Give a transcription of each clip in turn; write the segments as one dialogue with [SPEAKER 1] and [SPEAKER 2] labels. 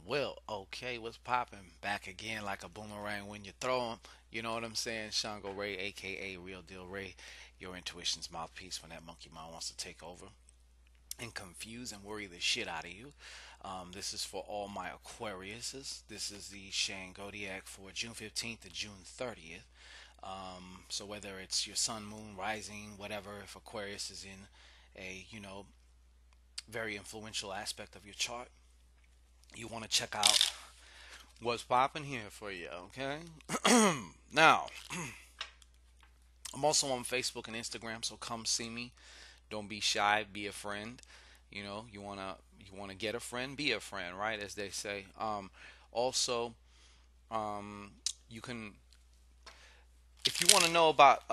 [SPEAKER 1] Well, okay, what's popping? Back again like a boomerang when you throw 'em. You know what I'm saying? Shango Ray, aka Real Deal Ray, your intuition's mouthpiece when that monkey mind wants to take over and confuse and worry the shit out of you. This is for all my Aquariuses. This is the Shangodiac for June 15th to June 30th. So whether it's your sun, moon, rising, whatever, if Aquarius is in a, very influential aspect of your chart, you want to check out what's popping here for you, okay? Now, I'm also on Facebook and Instagram, so come see me. Don't be shy, be a friend. You wanna get a friend, be a friend, right? As they say. Also, um, you can if you want to know about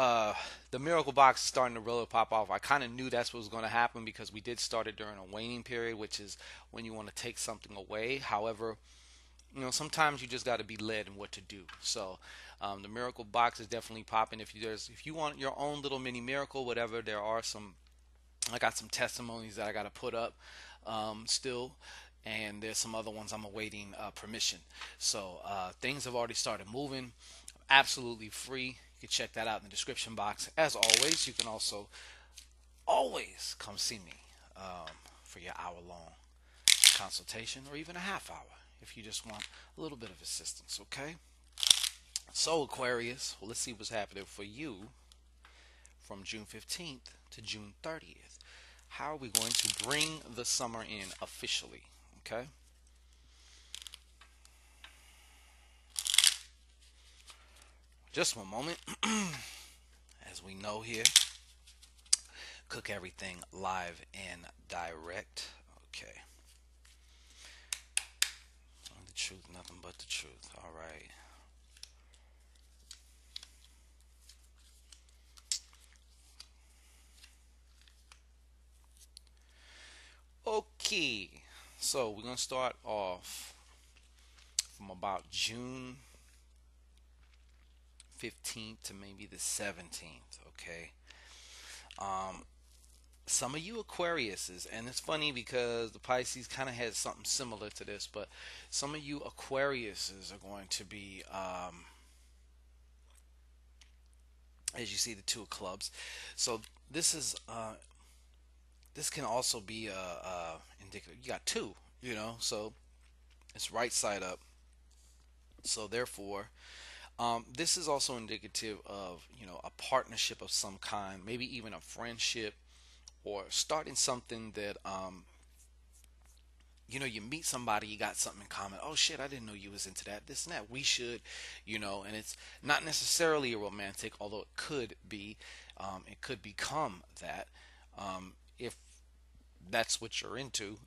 [SPEAKER 1] the miracle box is starting to really pop off. I kind of knew that's what was going to happen because we did start it during a waning period, which is when you want to take something away. However, sometimes you just got to be led in what to do. So the miracle box is definitely popping. If you want your own little mini miracle, whatever, there are some. I got some testimonies that I got to put up still, and there's some other ones I'm awaiting permission. So things have already started moving. Absolutely free. You can check that out in the description box. As always, you can also always come see me for your hour-long consultation, or even a half hour if you just want a little bit of assistance, okay? So, Aquarius, well, let's see what's happening for you from June 15th to June 30th. How are we going to bring the summer in officially, okay? Just one moment. As we know here, cook everything live and direct. Okay. The truth, nothing but the truth. All right. Okay. So we're gonna start off from about June 15th to maybe the 17th. Okay. Um, some of you Aquariuses, and it's funny because the Pisces kind of had something similar to this, but some of you Aquariuses are going to be, as you see, the two of clubs. So this is this can also be indicative. You got two, so it's right side up. So therefore, this is also indicative of a partnership of some kind, maybe even a friendship, or starting something that you meet somebody, you got something in common. Oh shit, I didn't know you was into that, this and that, we should, and it's not necessarily a romantic, although it could become that, if that's what you're into.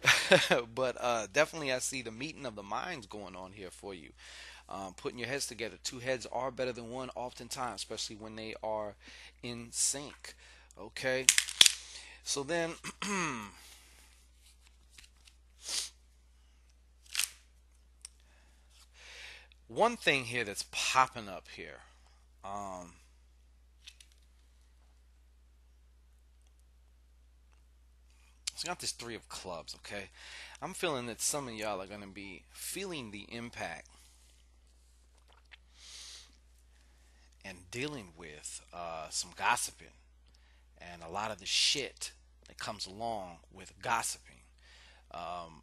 [SPEAKER 1] But definitely I see the meeting of the minds going on here for you. Putting your heads together. Two heads are better than one oftentimes, especially when they are in sync. Okay, so then one thing here that's popping up here. So I got this three of clubs. Okay, I'm feeling that some of y'all are going to be feeling the impact and dealing with some gossiping and a lot of the shit that comes along with gossiping. Um,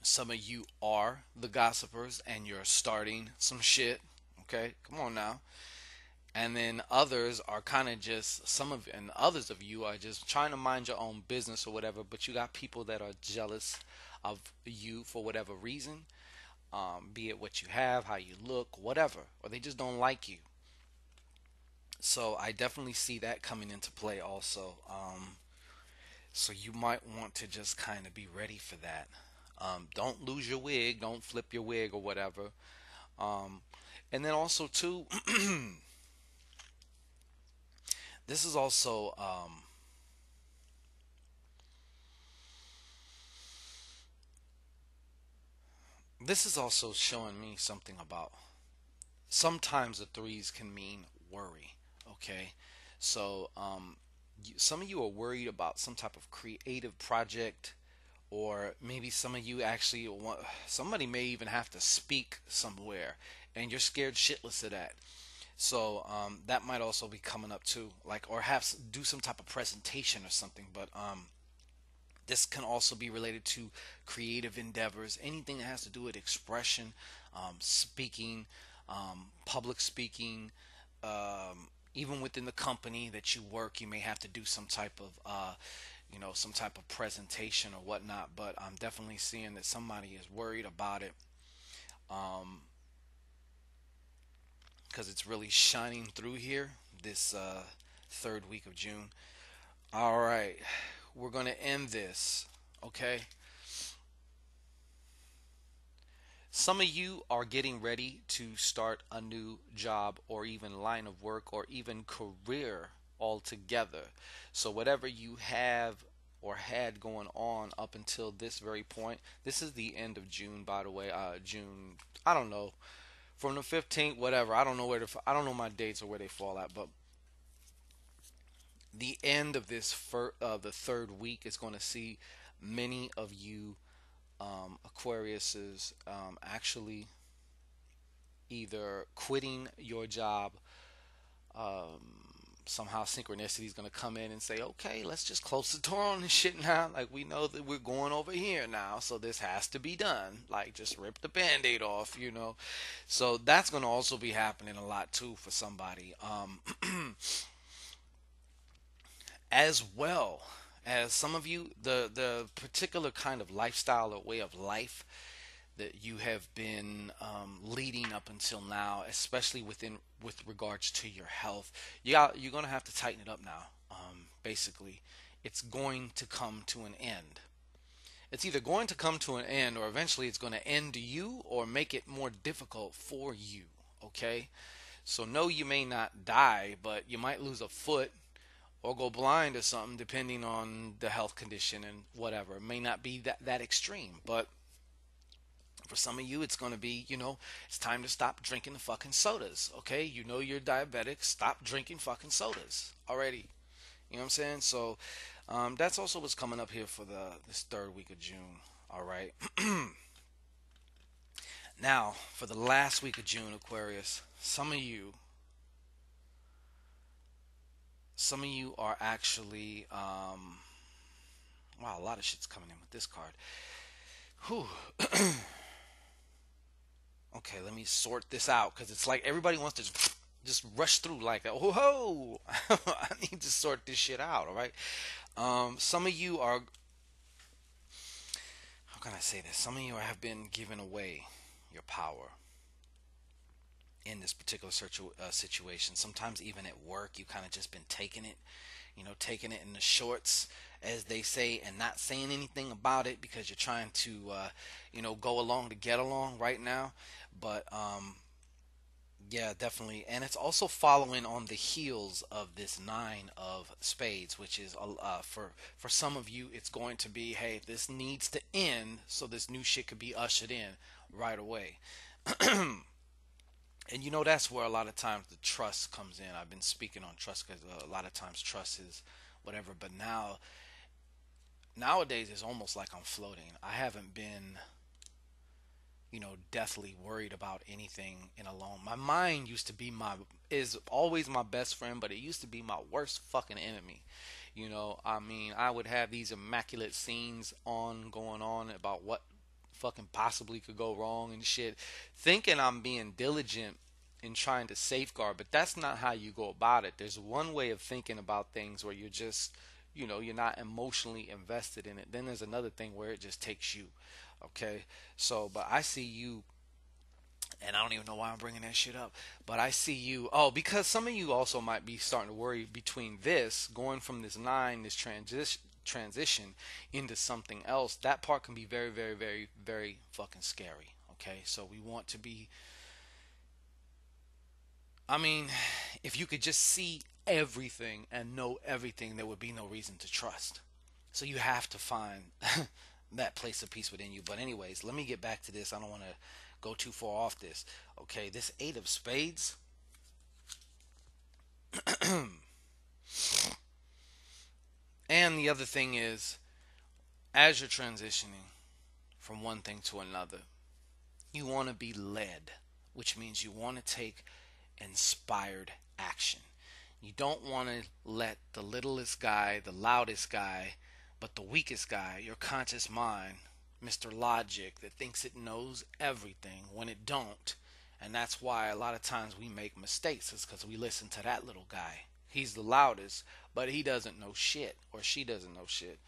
[SPEAKER 1] some of you are the gossipers and you're starting some shit. Okay, come on now. And then others are kind of just and others of you are just trying to mind your own business or whatever. But you got people that are jealous of you for whatever reason, be it what you have, how you look, whatever, or they just don't like you. So I definitely see that coming into play also. So you might want to just kind of be ready for that. Don't lose your wig, don't flip your wig or whatever. Um, and then also too, this is also showing me something about sometimes the threes can mean worry. Okay, so some of you are worried about some type of creative project, or maybe some of you actually want, somebody may even have to speak somewhere, and you're scared shitless of that. So that might also be coming up too, like, or do some type of presentation or something. But this can also be related to creative endeavors, anything that has to do with expression, speaking, public speaking. Even within the company that you work, you may have to do some type of, some type of presentation or whatnot. But I'm definitely seeing that somebody is worried about it, because it's really shining through here this third week of June. All right, we're gonna end this. Okay, some of you are getting ready to start a new job or even line of work or even career altogether. So, whatever you have or had going on up until this very point, this is the end of June, by the way. June, I don't know, from the 15th, whatever. I don't know I don't know my dates or where they fall at, but the end of the third week is going to see many of you Aquariuses actually either quitting your job. Somehow synchronicity is going to come in and say, okay, let's just close the door on this shit now. Like, we know that we're going over here now, so this has to be done. Like, just rip the band-aid off. So that's going to also be happening a lot too for somebody. As well as some of you, the particular kind of lifestyle or way of life that you have been leading up until now, especially with regards to your health, you're gonna have to tighten it up now. Basically, it's going to come to an end. It's either going to come to an end, or eventually it's going to end you or make it more difficult for you. Okay, so no, you may not die, but you might lose a foot or go blind or something, depending on the health condition and whatever. It may not be that extreme, but for some of you, it's going to be, it's time to stop drinking the fucking sodas. Okay, you're diabetic. Stop drinking fucking sodas already. You know what I'm saying? So that's also what's coming up here for this third week of June. All right. Now, for the last week of June, Aquarius, some of you are actually, wow, a lot of shit's coming in with this card. Whew. Okay, let me sort this out, because it's like everybody wants to just rush through like, oh ho. I need to sort this shit out. All right. Some of you are, how can I say this? Some of you have been giving away your power in this particular situation. Sometimes even at work, you kind of just been taking it in the shorts, as they say, and not saying anything about it because you're trying to, go along to get along right now. But yeah, definitely, and it's also following on the heels of this nine of spades, which is for some of you, it's going to be, hey, this needs to end so this new shit could be ushered in right away. And that's where a lot of times the trust comes in. I've been speaking on trust because a lot of times trust is whatever, but nowadays it's almost like I'm floating. I haven't been, deathly worried about anything in a long. My mind used to be is always my best friend, but it used to be my worst fucking enemy. I mean, I would have these immaculate scenes going on about what fucking possibly could go wrong and shit, thinking I'm being diligent in trying to safeguard, but that's not how you go about it. There's one way of thinking about things where you're just, you're not emotionally invested in it. Then there's another thing where it just takes you. Okay, so but I see you, and I don't even know why I'm bringing that shit up, but I see you. Oh, because some of you also might be starting to worry between this going from this nine, this transition into something else. That part can be very, very, very, very fucking scary. Okay, so we want to be. I mean, if you could just see everything and know everything, there would be no reason to trust. So you have to find that place of peace within you. But anyways, let me get back to this. I don't want to go too far off this. Okay, this eight of spades. And the other thing is, as you're transitioning from one thing to another, you want to be led, which means you want to take inspired action. You don't want to let the littlest guy, the loudest guy, but the weakest guy, your conscious mind, Mr. Logic, that thinks it knows everything when it don't. And that's why a lot of times we make mistakes, is because we listen to that little guy. He's the loudest, but he doesn't know shit, or she doesn't know shit.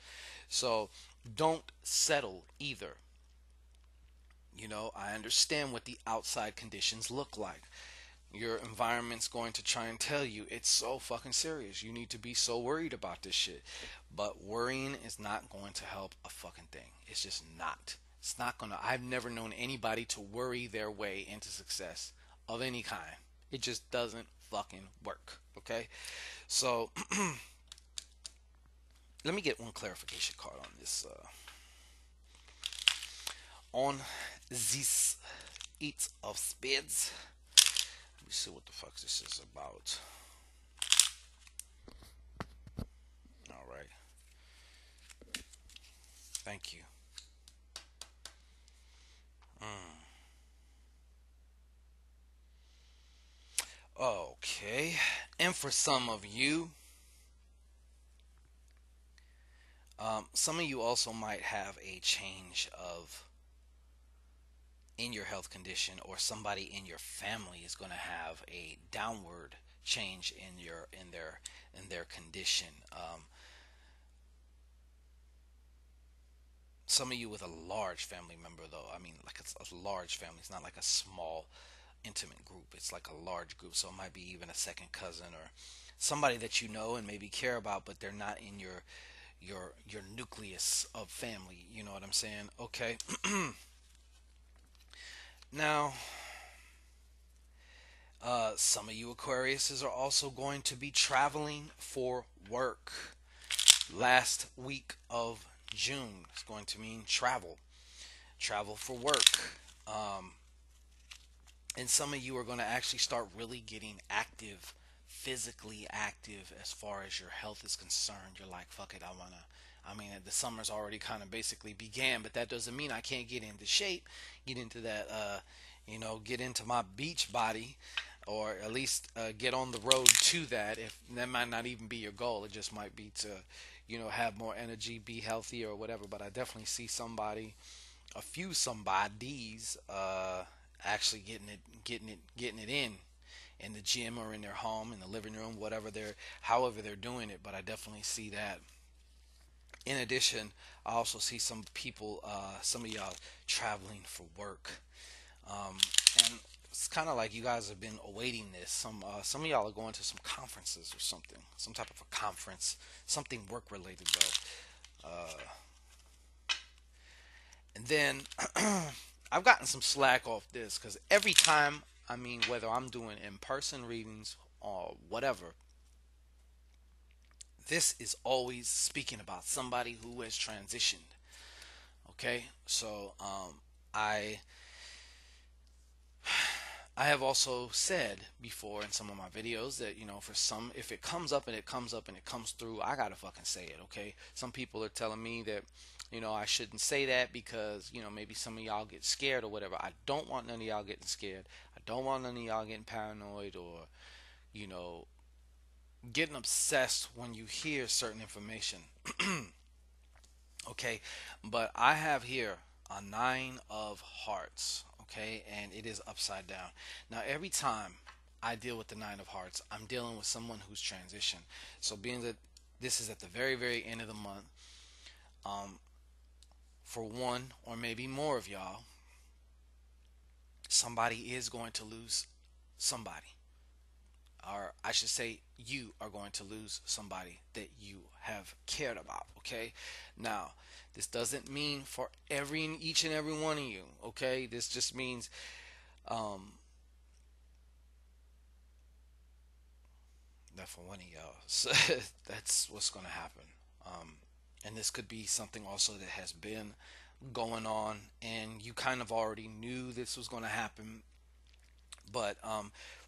[SPEAKER 1] So don't settle either. I understand what the outside conditions look like. Your environment's going to try and tell you it's so fucking serious. You need to be so worried about this shit. But worrying is not going to help a fucking thing. It's just not. It's not gonna. I've never known anybody to worry their way into success of any kind. It just doesn't fucking work. Okay? So, let me get one clarification card on this. On this Eight of Spades. Let me see what the fuck this is about. Alright. Thank you. Okay. And for some of you, some of you also might have a change of in your health condition, or somebody in your family is going to have a downward change in their condition. Some of you with a large family member, though, I mean, like it's a large family. It's not like a small intimate group. It's like a large group. So it might be even a second cousin, or somebody that you know and maybe care about, but they're not in your nucleus of family. You know what I'm saying? Okay. Now, some of you Aquariuses are also going to be traveling for work. Last week of June is going to mean travel for work. And some of you are going to actually start really getting active, physically active, as far as your health is concerned. You're like, fuck it, I mean, the summer's already kind of basically began, but that doesn't mean I can't get into shape, get into that, get into my beach body, or at least get on the road to that. If that might not even be your goal, it just might be to, have more energy, be healthy, or whatever. But I definitely see a few somebodies, actually getting it in the gym or in their home, in the living room, however they're doing it. But I definitely see that. In addition, I also see some people, some of y'all traveling for work, and it's kind of like you guys have been awaiting this. Some of y'all are going to some conferences or something, some type of a conference, something work related though. And then I've gotten some slack off this because every time, I mean, whether I'm doing in-person readings or whatever, this is always speaking about somebody who has transitioned. Okay, so I have also said before in some of my videos that, for some, if it comes up and it comes up and it comes through, I gotta fucking say it. Okay, some people are telling me that, I shouldn't say that because, maybe some of y'all get scared or whatever. I don't want none of y'all getting scared. I don't want none of y'all getting paranoid, or, getting obsessed when you hear certain information. Okay, but I have here a Nine of Hearts. Okay, and it is upside down. Now, every time I deal with the Nine of Hearts, I'm dealing with someone who's transitioned. So, being that this is at the very, very end of the month, for one or maybe more of y'all, somebody is going to lose somebody. Or I should say, you are going to lose somebody that you have cared about. Okay, now this doesn't mean for each and every one of you. Okay, this just means that for one of y'all, so that's what's going to happen. And this could be something also that has been going on, and you kind of already knew this was going to happen. But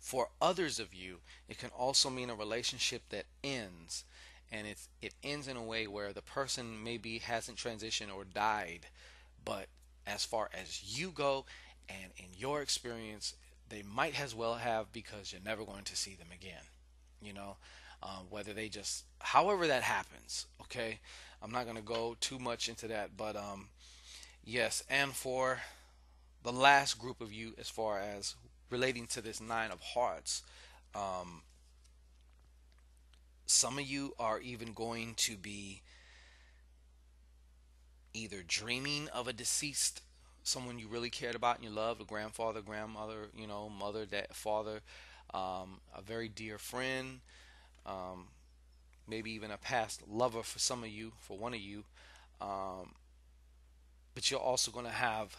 [SPEAKER 1] for others of you, it can also mean a relationship that ends, and it ends in a way where the person maybe hasn't transitioned or died, but as far as you go and in your experience, they might as well have, because you're never going to see them again. You know, whether they just, however that happens. Okay, I'm not going to go too much into that, but yes, and for the last group of you, as far as relating to this Nine of Hearts, um, some of you are even going to be either dreaming of a deceased, someone you really cared about and you loved, a grandfather, grandmother, mother, dad, father, a very dear friend, um, maybe even a past lover for some of you, for one of you. Um, but you're also going to have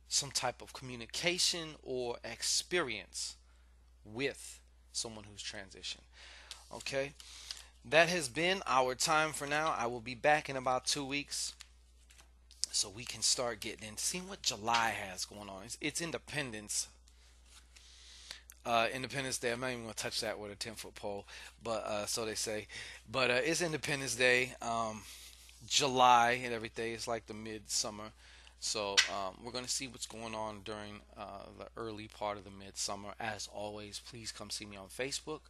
[SPEAKER 1] some type of communication or experience with someone who's transitioned. Okay, that has been our time for now. I will be back in about 2 weeks, so we can start getting in, seeing what July has going on. It's Independence Day. I'm not even gonna touch that with a 10-foot pole, but so they say. But it's Independence Day, July and everything. It's like the midsummer. So we're gonna see what's going on during the early part of the midsummer. As always, please come see me on Facebook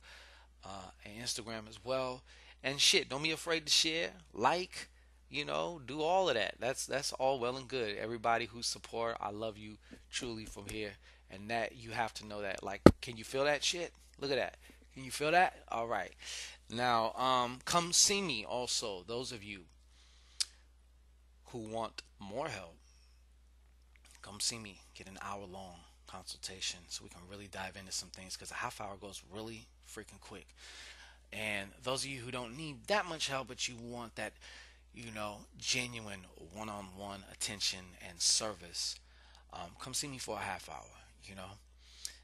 [SPEAKER 1] and Instagram as well. And shit, don't be afraid to share, like, do all of that. That's all well and good. Everybody who support, I love you truly from here. And that you have to know that. Like, can you feel that shit? Look at that. Can you feel that? All right. Now, come see me also. Those of you who want more help, come see me. Get an hour-long consultation so we can really dive into some things, because a half hour goes really freaking quick. And those of you who don't need that much help, but you want that, genuine one-on-one attention and service, come see me for a half hour.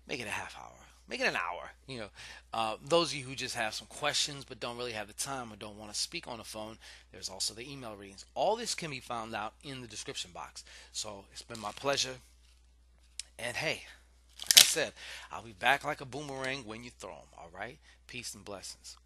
[SPEAKER 1] Make it a half hour, make it an hour. Those of you who just have some questions but don't really have the time or don't want to speak on the phone, there's also the email readings. All this can be found out in the description box. So it's been my pleasure. And hey, like I said, I'll be back like a boomerang when you throw them. All right, peace and blessings.